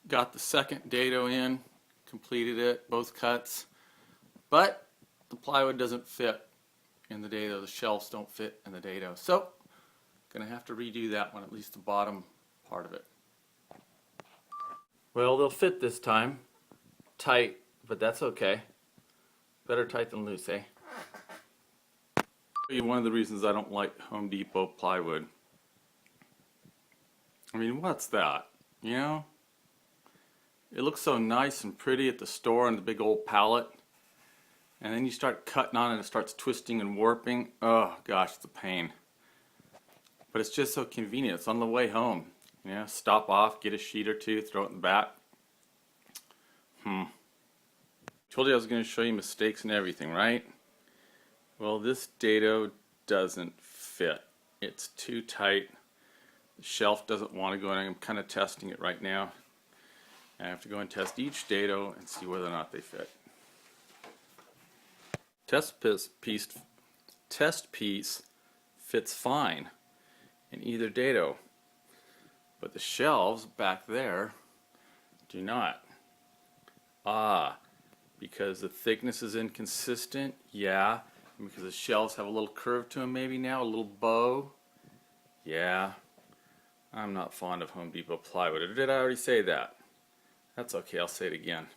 got the second dado in, completed it, both cuts, but the plywood doesn't fit in the dado. The shelves don't fit in the dado. So, gonna have to redo that one, at least the bottom part of it. Well, they'll fit this time. Tight, but that's okay. Better tight than loose, eh? One of the reasons I don't like Home Depot plywood. I mean, what's that? You know? It looks so nice and pretty at the store on the big old pallet. And then you start cutting on it, it starts twisting and warping. Oh gosh, it's a pain. But it's just so convenient. It's on the way home. You know, stop off, get a sheet or two, throw it in the back. Told you I was going to show you mistakes and everything, right? Well, this dado doesn't fit. It's too tight. The shelf doesn't want to go in. I'm kind of testing it right now. I have to go and test each dado and see whether or not they fit. Test piece fits fine in either dado, but the shelves back there do not. Because the thickness is inconsistent, yeah. And because the shelves have a little curve to them maybe now, a little bow, yeah. I'm not fond of Home Depot plywood. Or did I already say that? That's okay, I'll say it again.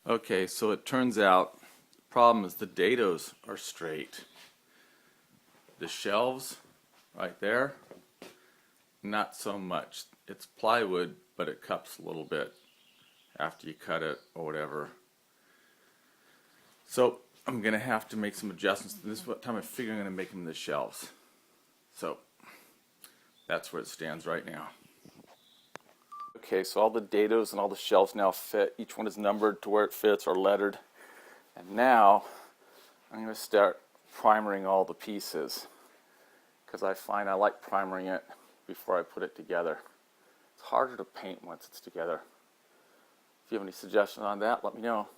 Okay, so it turns out the problem is the dados are straight. The shelves right there, not so much. It's plywood, but it cups a little bit after you cut it or whatever. So I'm going to have to make some adjustments. This is what time I figure I'm going to make them the shelves. So that's where it stands right now. Okay, so all the dados and all the shelves now fit. Each one is numbered to where it fits or lettered. And now I'm going to start primering all the pieces, because I find I like primering it before I put it together. It's harder to paint once it's together. If you have any suggestions on that, let me know.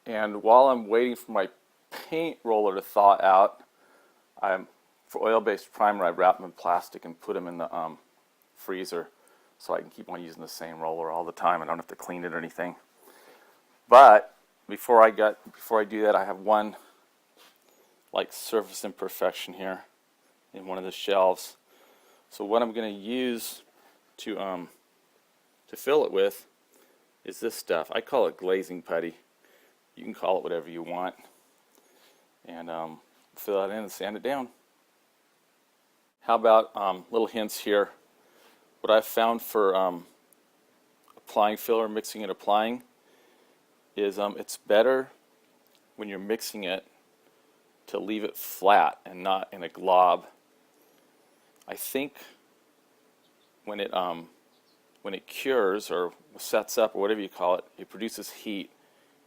And while I'm waiting for my paint roller to thaw out, for oil-based primer, I wrap them in plastic and put them in the freezer so I can keep on using the same roller all the time. I don't have to clean it or anything. But before I do that, I have one like surface imperfection here in one of the shelves. So what I'm going to use to fill it with is this stuff. I call it glazing putty. You can call it whatever you want. And fill that in and sand it down. How about little hints here? What I've found for applying filler, mixing and applying, is it's better when you're mixing it to leave it flat and not in a glob. I think when it cures or sets up or whatever you call it, it produces heat,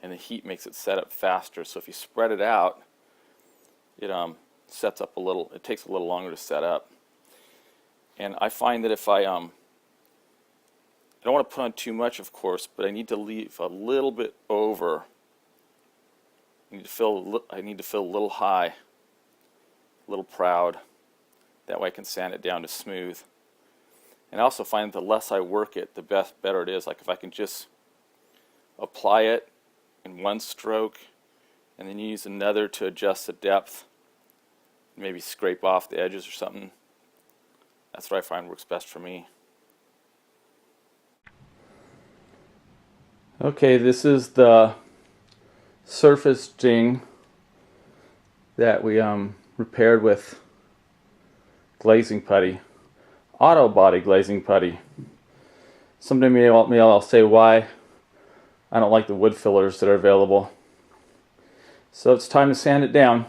and the heat makes it set up faster. So if you spread it out, it sets up a little. It takes a little longer to set up. And I find that if I don't want to put on too much, of course, but I need to leave a little bit over. I need to fill a little high, a little proud. That way I can sand it down to smooth. And I also find that the less I work it, the better it is. Like if I can just apply it in one stroke and then use another to adjust the depth, maybe scrape off the edges or something. That's what I find works best for me. Okay, this is the surface ding that we repaired with glazing putty, auto body glazing putty. Someday maybe I'll say why I don't like the wood fillers that are available. So it's time to sand it down.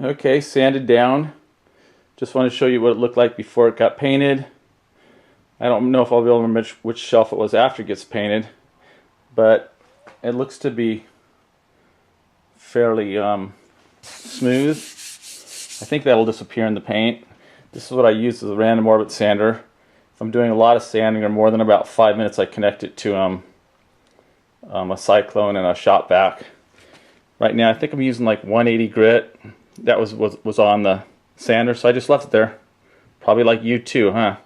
Okay, sanded down. Just want to show you what it looked like before it got painted. I don't know if I'll be able to remember which shelf it was after it gets painted, but it looks to be fairly smooth. I think that'll disappear in the paint. This is what I use as a random orbit sander. If I'm doing a lot of sanding or more than about 5 minutes, I connect it to a Cyclone and a shop vac. Right now I think I'm using like 180 grit. That was on the sander, so I just left it there. Probably like you too, huh?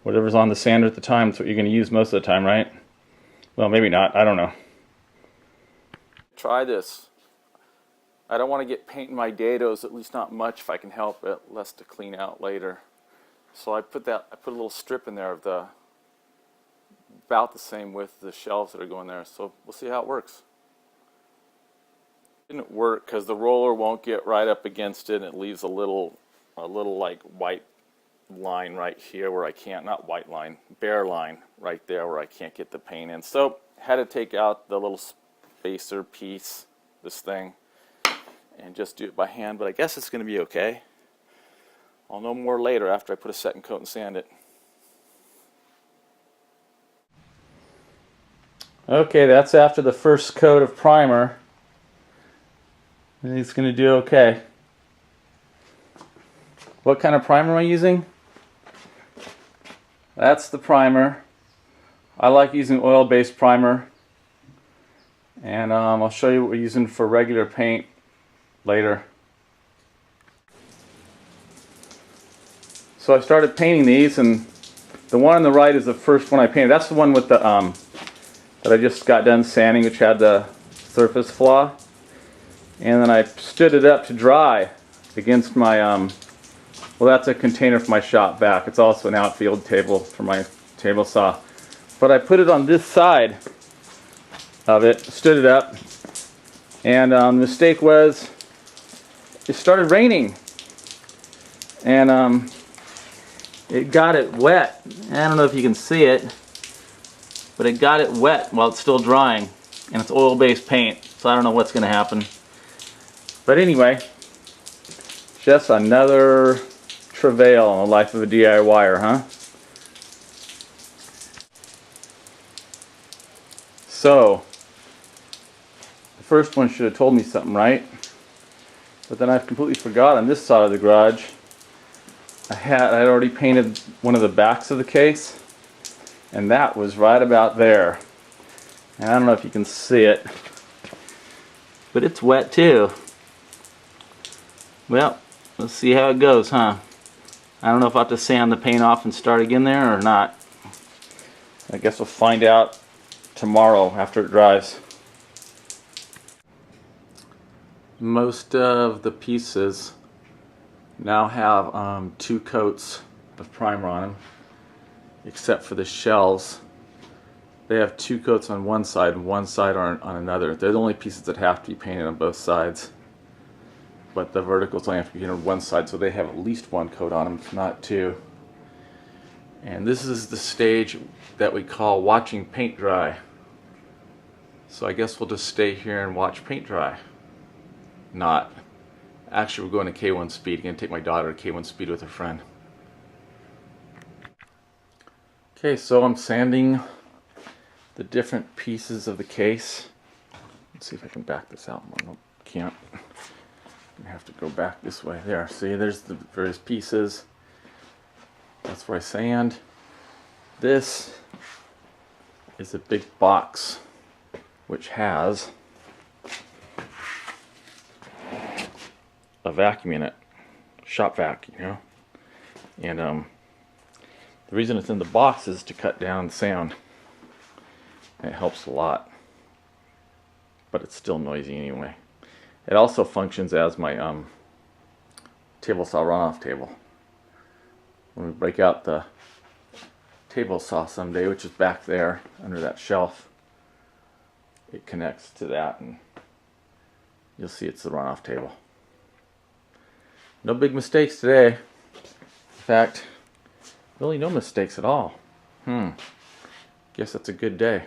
Whatever's on the sander at the time, that's what you're going to use most of the time, right? Well, maybe not. I don't know. Try this. I don't want to get paint in my dados, at least not much if I can help it, less to clean out later. So I put a little strip in there of the about the same width the shelves that are going there. So we'll see how it works. It didn't work because the roller won't get right up against it, and it leaves a little like white line right here where I can't, not white line, bare line right there where I can't get the paint in. So had to take out the little spacer piece, this thing, and just do it by hand, but I guess it's going to be okay. I'll know more later after I put a second coat and sand it. Okay, that's after the first coat of primer. And it's going to do okay. What kind of primer am I using? That's the primer. I like using oil-based primer. And I'll show you what we're using for regular paint later. So I started painting these, and the one on the right is the first one I painted. That's the one with the that I just got done sanding, which had the surface flaw. And then I stood it up to dry against my well, that's a container for my shop vac. It's also an outfield table for my table saw. But I put it on this side of it, stood it up, and the mistake was it started raining, and it got it wet. I don't know if you can see it, but it got it wet while it's still drying, and it's oil-based paint, so I don't know what's going to happen. But anyway, just another travail in the life of a DIYer, huh? So, the first one should have told me something, right? But then I've completely forgot on this side of the garage. I'd already painted one of the backs of the case, and that was right about there. And I don't know if you can see it, but it's wet too. Well, let's see how it goes, huh? I don't know if I'll have to sand the paint off and start again there or not. I guess we'll find out tomorrow after it dries. Most of the pieces now have 2 coats of primer on them, except for the shells. They have 2 coats on one side and one side on another. They're the only pieces that have to be painted on both sides. But the verticals only have to be painted on one side, so they have at least 1 coat on them, if not 2. And this is the stage that we call watching paint dry. So I guess we'll just stay here and watch paint dry. Not. Actually, we're going to K1 Speed. I'm going to take my daughter to K1 Speed with her friend. Okay, so I'm sanding the different pieces of the case. Let's see if I can back this out more. Nope, can't. I have to go back this way. There, see, there's the various pieces. That's where I sand. This is a big box which has a vacuum in it, shop vac, you know. And the reason it's in the box is to cut down sound. And it helps a lot, but it's still noisy anyway. It also functions as my table saw runoff table. When we break out the table saw someday, which is back there under that shelf, it connects to that, and you'll see it's the runoff table. No big mistakes today. In fact, really no mistakes at all. Guess that's a good day.